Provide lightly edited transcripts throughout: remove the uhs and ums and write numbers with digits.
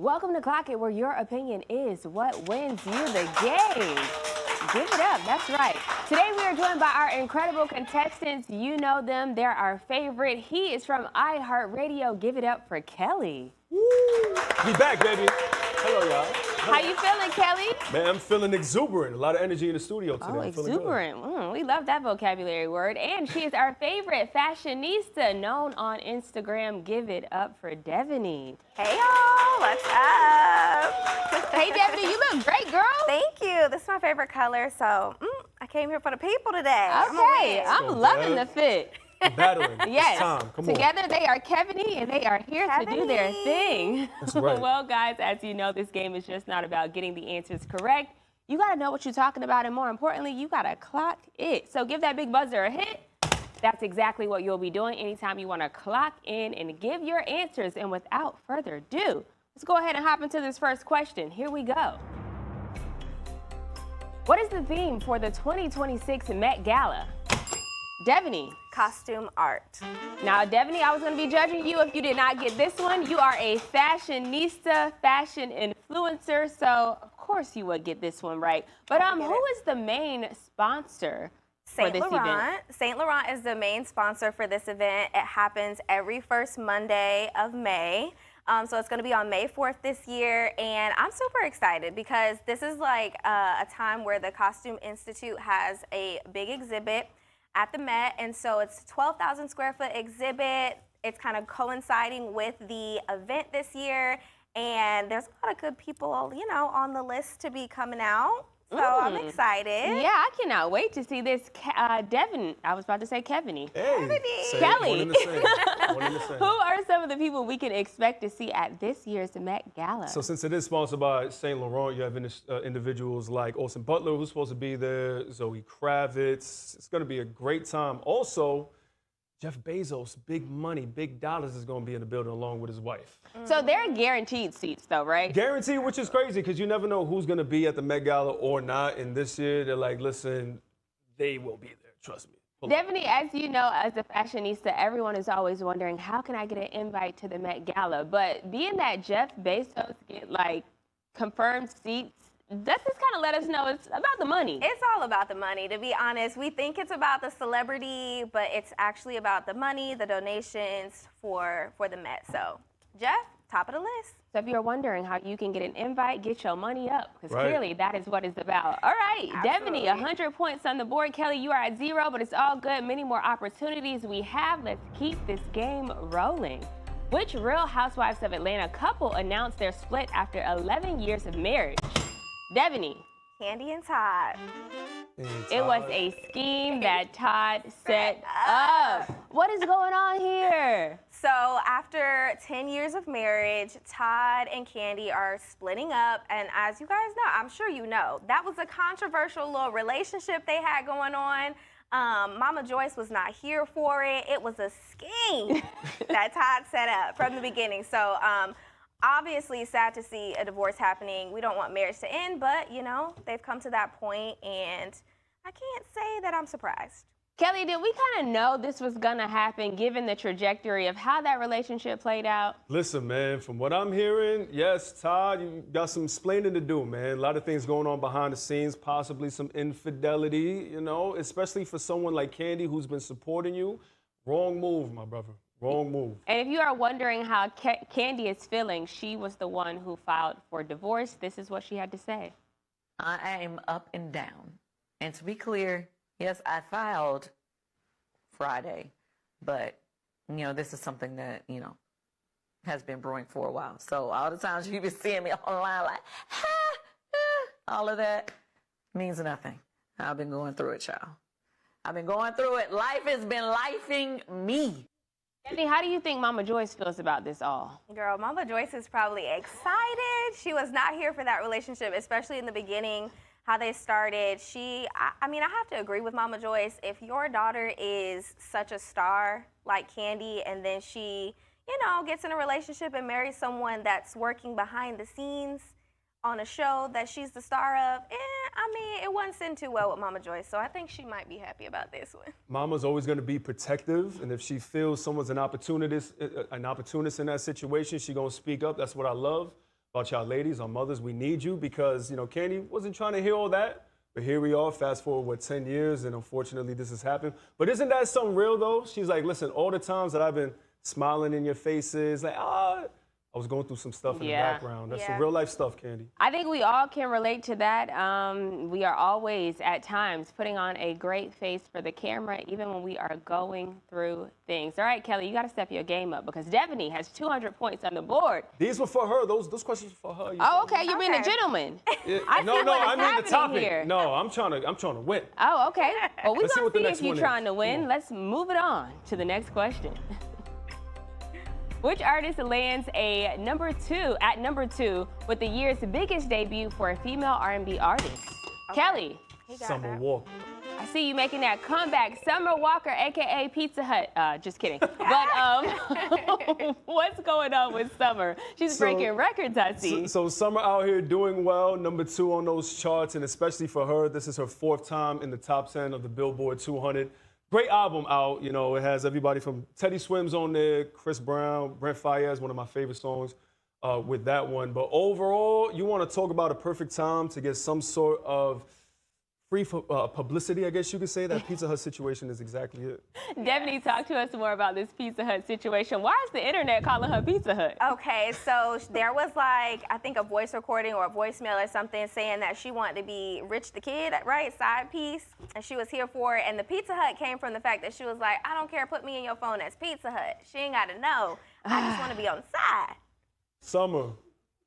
Welcome to Clock It, where your opinion is what wins you the game. Give it up, that's right. Today we are joined by our incredible contestants. You know them, they're our favorite. He is from iHeartRadio. Give it up for Kelly. Woo. We back, baby. Hello, y'all. How you feeling, Kelly? Man, I'm feeling exuberant. A lot of energy in the studio today. Oh, exuberant. We love that vocabulary word. And she is our favorite fashionista, known on Instagram. Give it up for Devyni. Hey, y'all. What's up? Hey, Devyni, you look great, girl. Thank you. This is my favorite color, so I came here for the people today. Okay, I'm loving the fit. Battling. Yes. Time. Come Together on. they are Keviny, and they are here to do their thing. That's right. Well, guys, as you know, this game is just not about getting the answers correct. You got to know what you're talking about, and more importantly, you got to clock it. So give that big buzzer a hit. That's exactly what you'll be doing anytime you want to clock in and give your answers. And without further ado, let's go ahead and hop into this first question. Here we go. What is the theme for the 2026 Met Gala? Devyni. Costume art. Now, Devyni, I was going to be judging you if you did not get this one. You are a fashionista, fashion influencer, so of course you would get this one right. But who is the main sponsor for this event? Saint Laurent is the main sponsor for this event. It happens every first Monday of May. So it's going to be on May 4th this year, and I'm super excited because this is like a time where the Costume Institute has a big exhibit at the Met, and so it's a 12,000 square foot exhibit. It's kind of coinciding with the event this year, and there's a lot of good people, you know, on the list to be coming out. So I'm excited. Yeah, I cannot wait to see this. Devin, I was about to say Keviny. Hey, Kelly. One in the same. One in the same. Who are some of the people we can expect to see at this year's Met Gala? So since it is sponsored by Saint Laurent, you have individuals like Austin Butler, who's supposed to be there, Zoe Kravitz. It's going to be a great time. Also, Jeff Bezos, big money, big dollars, is going to be in the building along with his wife. So they're guaranteed seats, though, right? Guaranteed, which is crazy because you never know who's going to be at the Met Gala or not. And this year, they're like, listen, they will be there. Trust me. Devyni, as you know, as a fashionista, everyone is always wondering, how can I get an invite to the Met Gala? But being that Jeff Bezos get, like, confirmed seats, that just kind of let us know it's about the money. It's all about the money, to be honest. We think it's about the celebrity, but it's actually about the money, the donations for the Met. So, Jeff, top of the list. So if you're wondering how you can get an invite, get your money up, because clearly that is what it's about. All right, Devyni, 100 points on the board. Kelly, you are at 0, but it's all good. Many more opportunities we have. Let's keep this game rolling. Which Real Housewives of Atlanta couple announced their split after 11 years of marriage? Devyni. Kandi and Todd. It was a scheme that Todd set up. What is going on here? So after 10 years of marriage, Todd and Kandi are splitting up. And as you guys know, I'm sure you know, that was a controversial little relationship they had going on. Mama Joyce was not here for it. It was a scheme that Todd set up from the beginning. So obviously, sad to see a divorce happening. We don't want marriage to end, but, you know, they've come to that point, and I can't say that I'm surprised. Kelly, did we kind of know this was going to happen given the trajectory of how that relationship played out? Listen, man, from what I'm hearing, yes, Todd, you got some explaining to do, man. A lot of things going on behind the scenes, possibly some infidelity, you know, especially for someone like Kandi who's been supporting you. Wrong move, my brother. Wrong move. And if you are wondering how Kandi is feeling, she was the one who filed for divorce. This is what she had to say. I am up and down. And to be clear, yes, I filed Friday, but, you know, this is something that, you know, has been brewing for a while. So all the times you've been seeing me online like, all of that means nothing. I've been going through it, y'all. I've been going through it. Life has been lifing me. Devyni, how do you think Mama Joyce feels about this all? Girl, Mama Joyce is probably excited. She was not here for that relationship, especially in the beginning, how they started. I mean, I have to agree with Mama Joyce. If your daughter is such a star like Kandi, and then she, you know, gets in a relationship and marries someone that's working behind the scenes on a show that she's the star of, I mean, it wasn't sitting too well with Mama Joyce, so I think she might be happy about this one. Mama's always going to be protective, and if she feels someone's an opportunist in that situation, she's going to speak up. That's what I love. about y'all ladies, our mothers, we need you because, you know, Candy wasn't trying to hear all that. But here we are, fast forward, 10 years, and unfortunately this has happened. But isn't that something real, though? She's like, listen, all the times that I've been smiling in your faces, like, I was going through some stuff in the background. That's some real life stuff, Candy. I think we all can relate to that. We are always, at times, putting on a great face for the camera, even when we are going through things. All right, Kelly, you got to step your game up because Devyni has 200 points on the board. These were for her. Those questions were for her. Okay, you're being a gentleman. I mean the topic. Here. No, I'm trying to win. Oh, okay. Well, we're going to see if you're is. trying to win. Let's move it on to the next question. Which artist lands at number two with the year's biggest debut for a female R&B artist? Okay. Kelly. Summer Walker. I see you making that comeback. Summer Walker, a.k.a. Pizza Hut. Just kidding. But what's going on with Summer? She's breaking records, I see. So Summer out here doing well, number 2 on those charts, and especially for her, this is her 4th time in the top 10 of the Billboard 200. Great album out, you know, it has everybody from Teddy Swims on there, Chris Brown, Brent Faiyaz, one of my favorite songs with that one. But overall, you want to talk about a perfect time to get some sort of free publicity, I guess you could say. That Pizza Hut situation is exactly it. Devyni, talk to us more about this Pizza Hut situation. Why is the internet calling her Pizza Hut? Okay, so there was like, I think a voice recording or a voicemail or something saying that she wanted to be Rich the Kid, right? Side piece. And she was here for it. And the Pizza Hut came from the fact that she was like, I don't care, put me in your phone as Pizza Hut. She ain't got to know. I just want to be on the side. Summer.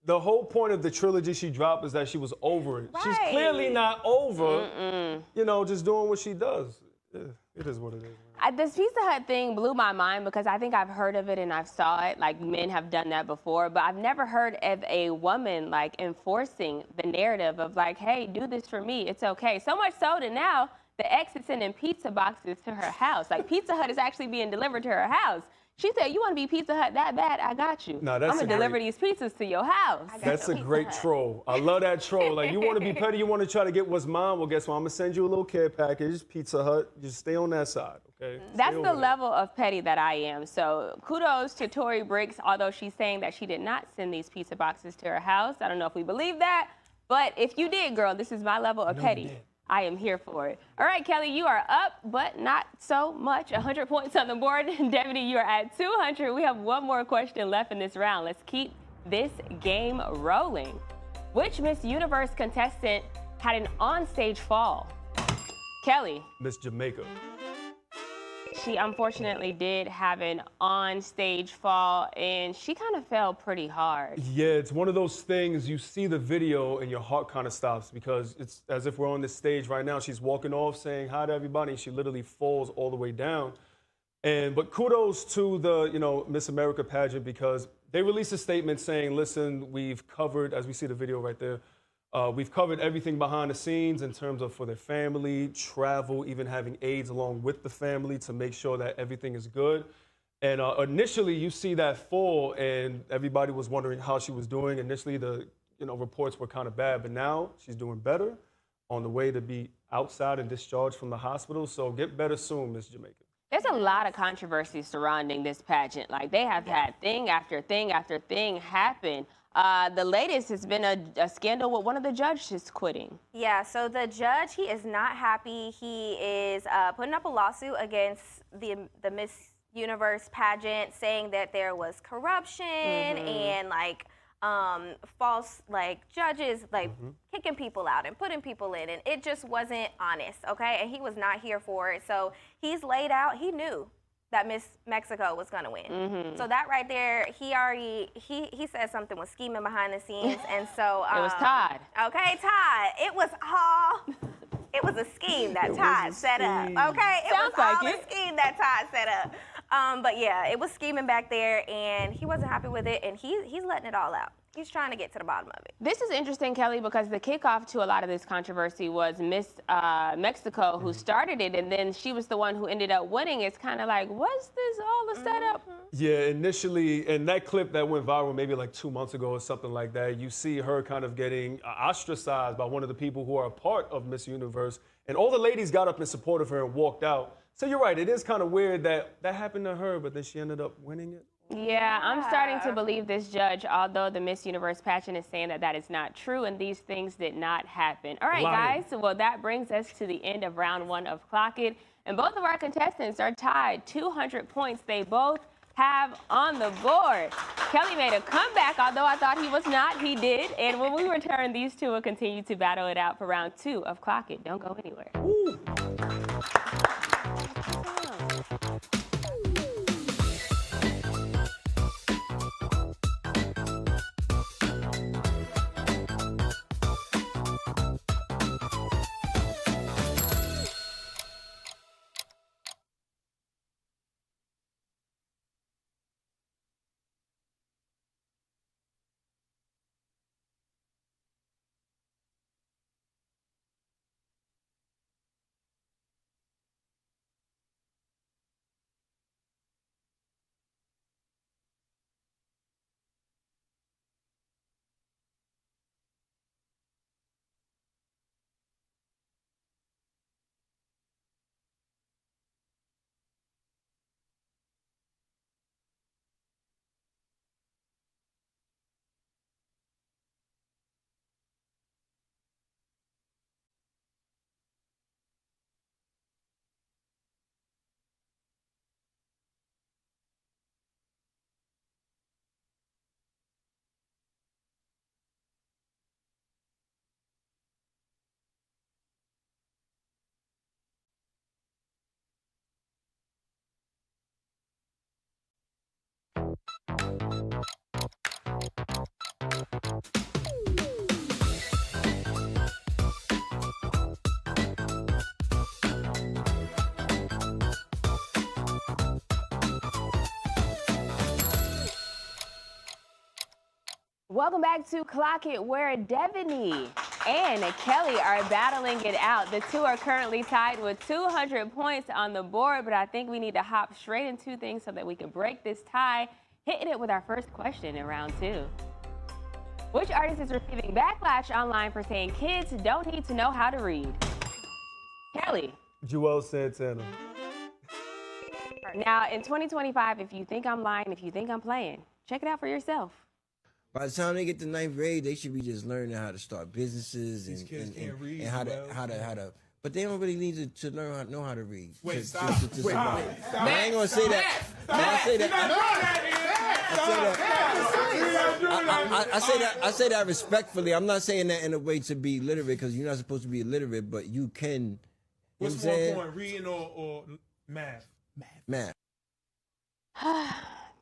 The whole point of the trilogy she dropped is that she was over it. Right. She's clearly not over, you know, just doing what she does. It is what it is. This Pizza Hut thing blew my mind because I think I've heard of it and I've saw it, like men have done that before, but I've never heard of a woman like enforcing the narrative of like, hey, do this for me, it's okay. So much so that now the ex is sending pizza boxes to her house. Like Pizza Hut is actually being delivered to her house. She said, you want to be Pizza Hut that bad? I got you. Nah, that's I'm going to deliver these pizzas to your house. That's a great troll. I love that troll. Like, you want to be petty, you want to try to get what's mine? Well, guess what? I'm going to send you a little care package, Pizza Hut. Just stay on that side, okay? That's the level of petty that I am. So kudos to Tory Briggs, although she's saying that she did not send these pizza boxes to her house. I don't know if we believe that. But if you did, girl, this is my level of petty. I am here for it. All right, Kelly, you are up, but not so much. 100 points on the board. Devyni, you are at 200. We have one more question left in this round. Let's keep this game rolling. Which Miss Universe contestant had an onstage fall? Kelly. Miss Jamaica. She unfortunately did have an on-stage fall, and she kind of fell pretty hard. Yeah, it's one of those things, you see the video and your heart kind of stops because it's as if we're on this stage right now. She's walking off saying hi to everybody, and she literally falls all the way down. But kudos to the, you know, Miss America pageant because they released a statement saying, listen, we've covered, as we see the video right there, we've covered everything behind the scenes in terms of for their family, travel, even having aides along with the family to make sure that everything is good. And initially, you see that fall, and everybody was wondering how she was doing. Initially, the reports were kind of bad, but now she's doing better, on the way to be outside and discharged from the hospital. So get better soon, Miss Jamaica. There's a lot of controversy surrounding this pageant. Like, they have had thing after thing after thing happen. The latest has been a scandal with one of the judges quitting. Yeah, so the judge, he is not happy. He is putting up a lawsuit against the Miss Universe pageant, saying that there was corruption and false judges kicking people out and putting people in, and it just wasn't honest, okay? And he was not here for it. So he's laid out. He knew that Miss Mexico was gonna win. So that right there, he said something was scheming behind the scenes, and so it was Todd. Okay, Todd. It was a scheme that Todd set up. Okay, it was all a scheme that Todd set up. But yeah, it was scheming back there, and he wasn't happy with it, and he's letting it all out. He's trying to get to the bottom of it. This is interesting, Kelly, because the kickoff to a lot of this controversy was Miss Mexico, who started it, and then she was the one who ended up winning. It's kind of like, was this all a setup? Yeah, initially, in that clip that went viral maybe like 2 months ago or something like that, you see her kind of getting ostracized by one of the people who are a part of Miss Universe, and all the ladies got up in support of her and walked out. So you're right, it is kind of weird that that happened to her, but then she ended up winning it Yeah, I'm starting to believe this judge, although the Miss Universe pageant is saying that that is not true and these things did not happen. All right, Lying. guys, well, that brings us to the end of round 1 of Clock It. And both of our contestants are tied. 200 points they both have on the board. Kelly made a comeback, although I thought he was not. He did. And when we return, these two will continue to battle it out for round 2 of Clock It. Don't go anywhere. Ooh. Welcome back to Clock It, where Devyni and Kelly are battling it out. The two are currently tied with 200 points on the board, but I think we need to hop straight into things so that we can break this tie, hitting it with our first question in round 2. Which artist is receiving backlash online for saying kids don't need to know how to read? Kelly. Joel Santana. Now, in 2025, if you think I'm lying, if you think I'm playing, check it out for yourself. By the time they get to 9th grade, they should be just learning how to start businesses These kids can't read, and how to. But they don't really need to know how to read. Wait, to stop. survive. But I ain't gonna say that. I say that. I say that respectfully. I'm not saying that in a way to be illiterate, because you're not supposed to be illiterate, but you can. What's more important, reading or math? Math.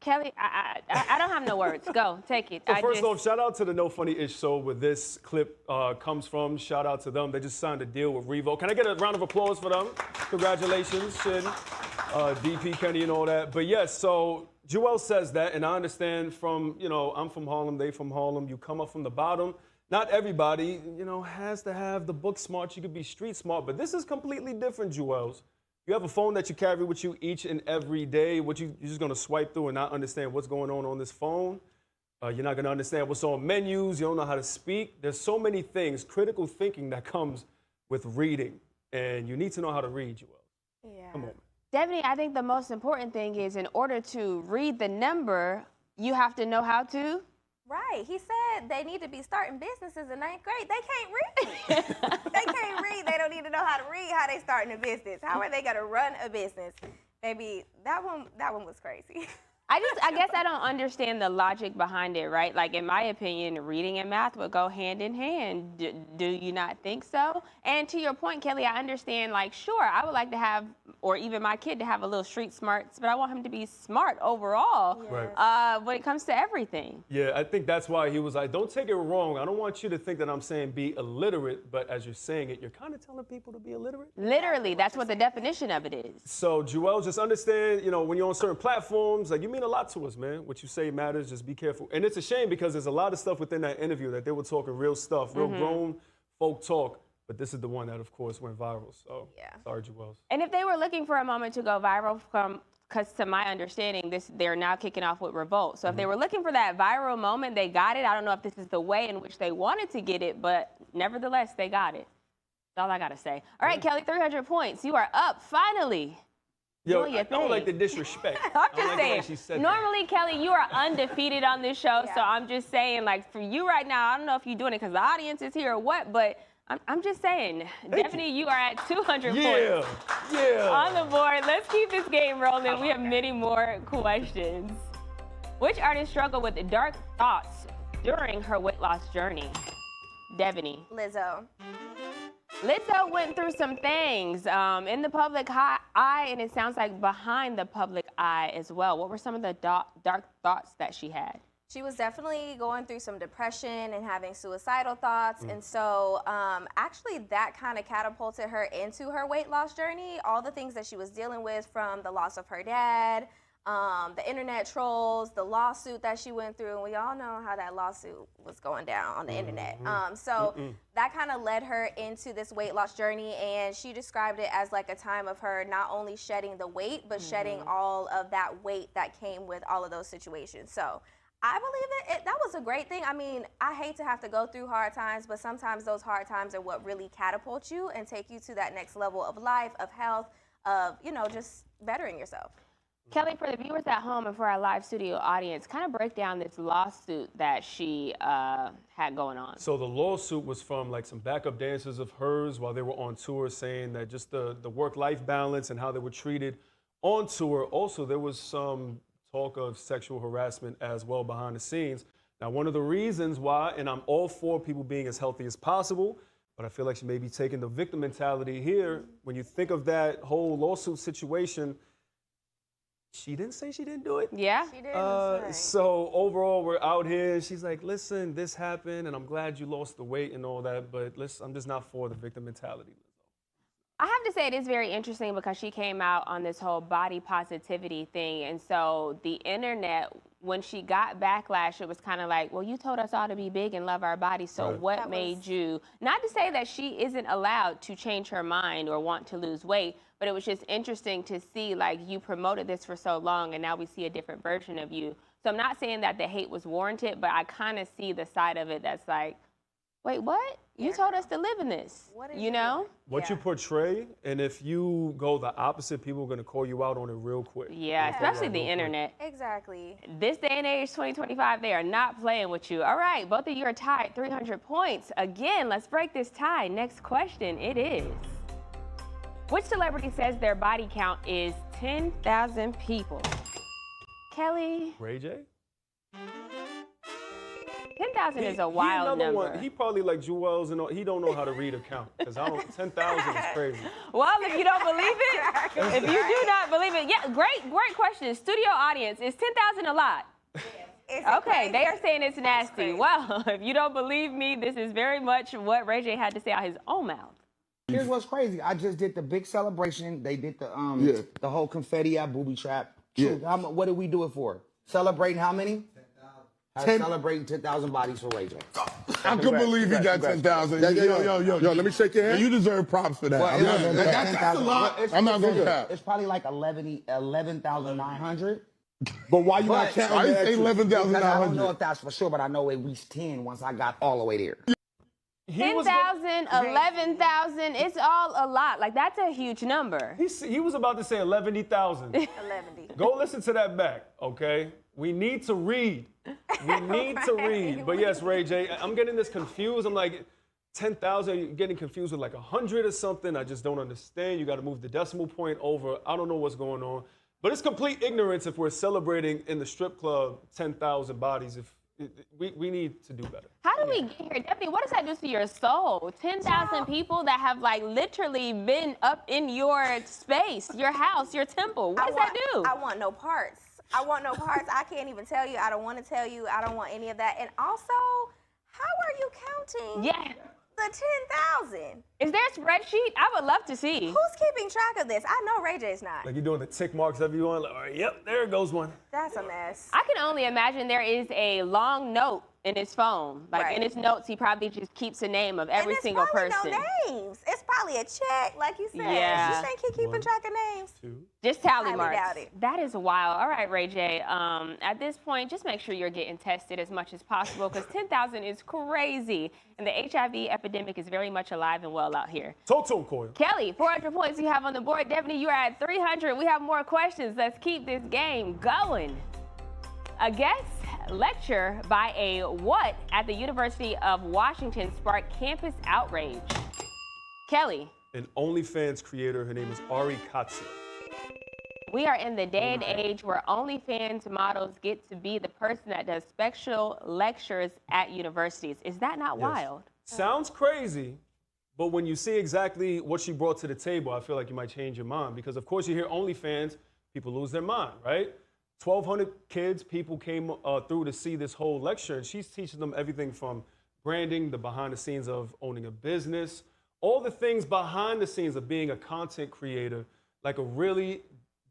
Kelly, I don't have no words. Go, take it. So first off, shout out to the No Funny Ish Show where this clip comes from. Shout out to them. They just signed a deal with Revo. Can I get a round of applause for them? Congratulations, Shin, DP, Kenny, and all that. But yes, so Joel says that, and I understand from, I'm from Harlem, they from Harlem. You come up from the bottom. Not everybody, has to have the book smart. You could be street smart, but this is completely different, Joel's. You have a phone that you carry with you each and every day. You're just gonna swipe through and not understand what's going on this phone. You're not gonna understand what's on menus. You don't know how to speak. There's so many things, critical thinking that comes with reading. And you need to know how to read, Joel. Yeah. Come on. Devyni, I think the most important thing is in order to read the number, you have to know how to. Right. He said they need to be starting businesses in 9th grade. They can't read. They can't read. They don't need to know how to read. How they starting a business? How are they gonna run a business? Maybe that one was crazy. I guess I don't understand the logic behind it, right? Like, in my opinion, reading and math would go hand in hand. Do you not think so? And to your point, Kelly, I understand, like, sure, I would like to have, or even my kid to have a little street smarts, but I want him to be smart overall when it comes to everything. Yeah, I think that's why he was like, don't take it wrong. I don't want you to think that I'm saying be illiterate, but as you're saying it, you're kind of telling people to be illiterate. Literally, that's what the definition of it is. So, Joel, just understand, when you're on certain platforms, like, you mean a lot to us, man. What you say matters. Just be careful. And it's a shame because there's a lot of stuff within that interview that they were talking real stuff, real grown folk talk. But this is the one that, of course, went viral. So, sorry, Joel. And if they were looking for a moment to go viral because to my understanding, they're now kicking off with Revolt. So if they were looking for that viral moment, they got it. I don't know if this is the way in which they wanted to get it, but nevertheless, they got it. That's all I got to say. All right, Kelly, 300 points. You are up, finally. Yo, doing your I don't thing. like the disrespect. I'm I just like the way saying. she said that. Normally, Kelly, you are undefeated on this show, so I'm just saying, like, for you right now, I don't know if you're doing it because the audience is here or what, but I'm just saying, Devyni, you are at 200 points on the board. Let's keep this game rolling. We have many more questions. Which artist struggled with dark thoughts during her weight loss journey? Devyni. Lizzo. Lizzo went through some things in the public eye, and it sounds like behind the public eye as well. What were some of the dark thoughts that she had? She was definitely going through some depression and having suicidal thoughts. And so actually that kind of catapulted her into her weight loss journey. All the things that she was dealing with, from the loss of her dad, the internet trolls, the lawsuit that she went through. And we all know how that lawsuit was going down on the internet. So that kind of led her into this weight loss journey. And she described it as like a time of her not only shedding the weight, but shedding all of that weight that came with all of those situations. So I believe that was a great thing. I mean, I hate to have to go through hard times, but sometimes those hard times are what really catapult you and take you to that next level of life, of health, of, you know, just bettering yourself. Kelly, for the viewers at home and for our live studio audience, kind of break down this lawsuit that she had going on. So the lawsuit was from like some backup dancers of hers while they were on tour, saying that just the work-life balance and how they were treated on tour. Also, there was some talk of sexual harassment as well behind the scenes. Now, one of the reasons why, and I'm all for people being as healthy as possible, but I feel like she may be taking the victim mentality here. When you think of that whole lawsuit situation, she didn't say she didn't do it. Yeah. She did. So overall, we're out here. She's like, listen, this happened, and I'm glad you lost the weight and all that, but listen, I'm just not for the victim mentality. I have to say it is very interesting because she came out on this whole body positivity thing. And so the internet, when she got backlash, it was kind of like, well, you told us all to be big and love our bodies. So what made you, not to say that she isn't allowed to change her mind or want to lose weight, but it was just interesting to see, like, you promoted this for so long and now we see a different version of you. So I'm not saying that the hate was warranted, but I kind of see the side of it that's like, wait, what? You told us to live in this, you know? What you portray, and if you go the opposite, people are going to call you out on it real quick. Yeah, especially the internet. Exactly. This day and age, 2025, they are not playing with you. All right, both of you are tied, 300 points. Again, let's break this tie. Next question, it is, which celebrity says their body count is 10,000 people? Kelly? Ray J? 10,000 is a wild number. One. He probably like Jewels and all, he don't know how to read a count, because 10,000 is crazy. Well, if you don't believe it, if you do not believe it, yeah, great question. Studio audience, is 10,000 a lot? Okay, they are saying it's nasty. Well, if you don't believe me, this is very much what Ray J had to say out his own mouth. Here's what's crazy. I just did the big celebration. They did the whole confetti at Booby Trap. What did we do it for? Celebrating how many? Celebrating 10,000 bodies for Ray J. I couldn't believe he got 10,000. Yo, let me shake your hand. You deserve props for that. Well, that's a lot. I'm not going to cap. It's probably like 11,900. But why you not counting? I say 11,900. I don't know if that's for sure, but I know at least 10 once I got all the way there. 10,000, 11,000, it's all a lot. Like, that's a huge number. He was about to say 11,000. 11. Go listen to that back, okay? We need to read. We need to read. But yes, Ray J, I'm getting this confused. I'm like, 10,000, you're getting confused with like 100 or something. I just don't understand. You got to move the decimal point over. I don't know what's going on. But it's complete ignorance if we're celebrating in the strip club 10,000 bodies. We need to do better. How do we get here? Devyni, what does that do to your soul? 10,000 people that have like literally been up in your space, your house, your temple. What does that do? I want no parts. I want no parts. I can't even tell you. I don't want to tell you. I don't want any of that. And also, how are you counting the 10,000? Is there a spreadsheet? I would love to see. Who's keeping track of this? I know Ray J's not. Like you're doing the tick marks everyone. Like, all right, yep, there goes one. That's a mess. I can only imagine there is a long note in his phone. Like in his notes, he probably just keeps a name of every single person. No names. It's Probably a check, like you said. Yeah. You think he keeping track of names? Just tally Highly marks. doubt it. That is wild. All right, Ray J. At this point, just make sure you're getting tested as much as possible because 10,000 is crazy. And the HIV epidemic is very much alive and well out here. Talk to him, Koiya. Kelly, 400 points you have on the board. Devyni, you are at 300. We have more questions. Let's keep this game going. A guest lecture by a what at the University of Washington sparked campus outrage? Kelly. An OnlyFans creator. Her name is Ari Katsu. We are in the day and age where OnlyFans models get to be the person that does special lectures at universities. Is that not wild? Sounds crazy, but when you see exactly what she brought to the table, I feel like you might change your mind because, of course, you hear OnlyFans, people lose their mind, right? 1,200 kids, people came through to see this whole lecture, and she's teaching them everything from branding, the behind the scenes of owning a business, all the things behind the scenes of being a content creator, like a really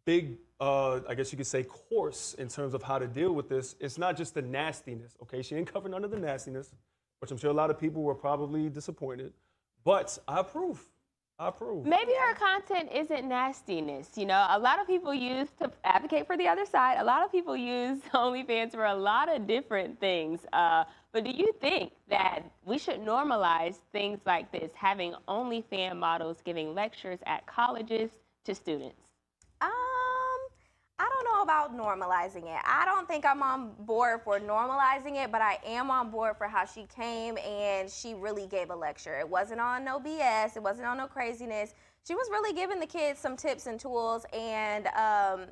big, I guess you could say, course in terms of how to deal with this. It's not just the nastiness, okay? She didn't cover none of the nastiness, which I'm sure a lot of people were probably disappointed, but I approve. I approve. Maybe her content isn't nastiness. You know, a lot of people use to advocate for the other side. A lot of people use OnlyFans for a lot of different things. But do you think that we should normalize things like this, having OnlyFans models giving lectures at colleges to students? I don't know about normalizing it. I don't think I'm on board for normalizing it, but I am on board for how she came and she really gave a lecture. It wasn't on no BS. It wasn't on no craziness. She was really giving the kids some tips and tools, and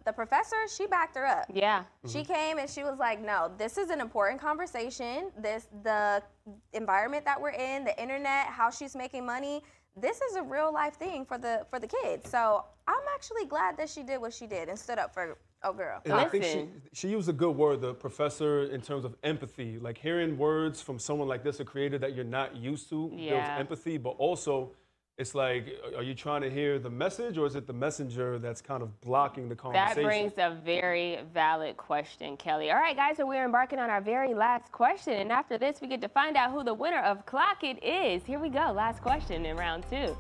the professor, she backed her up. Yeah. She came and she was like, no, this is an important conversation. The environment that we're in, the internet, how she's making money, this is a real life thing for the kids. So I'm actually glad that she did what she did and stood up for girl. And I think she used a good word, the professor, in terms of empathy. Like hearing words from someone like this, a creator that you're not used to, builds empathy. But also, it's like, are you trying to hear the message, or is it the messenger that's kind of blocking the conversation? That brings a very valid question, Kelly. All right, guys, so we're embarking on our very last question. And after this, we get to find out who the winner of Clock It is. Here we go, last question in round 2.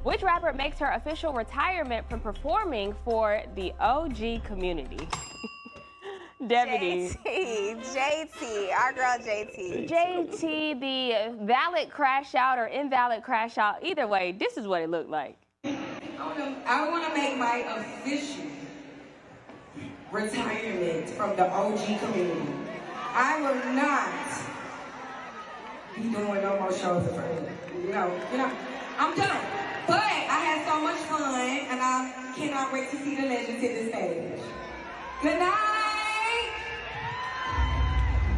Which rapper makes her official retirement from performing for the OG community? Devyni. JT, our girl JT. JT, the valid crash out or invalid crash out. Either way, this is what it looked like. I want to make my official retirement from the OG community. I will not be doing no more shows for you. No, I'm done. But I had so much fun, and I cannot wait to see the legends hit the stage. Good night.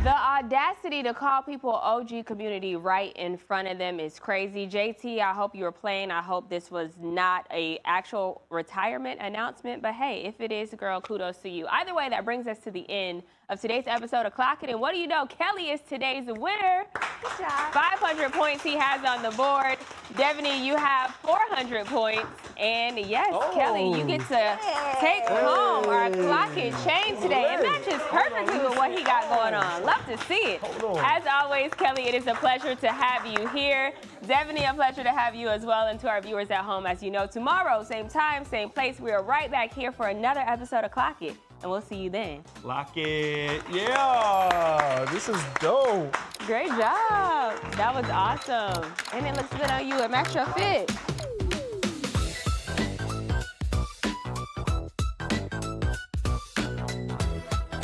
The audacity to call people OG community right in front of them is crazy. JT, I hope you were playing. I hope this was not an actual retirement announcement. But hey, if it is, girl, kudos to you. Either way, that brings us to the end of today's episode of Clock It. And what do you know? Kelly is today's winner. Good job. 500 points he has on the board. Devyni, you have 400 points. And yes, Kelly, you get to take home our Clock It chain today. It matches perfectly with what he got going on. Love to see it. As always, Kelly, it is a pleasure to have you here. Devyni, a pleasure to have you as well. And to our viewers at home, as you know, tomorrow, same time, same place, we are right back here for another episode of Clock It. And we'll see you then. Clock it. Yeah, this is dope. Great job. That was awesome. And it looks good on you. It matched your fit.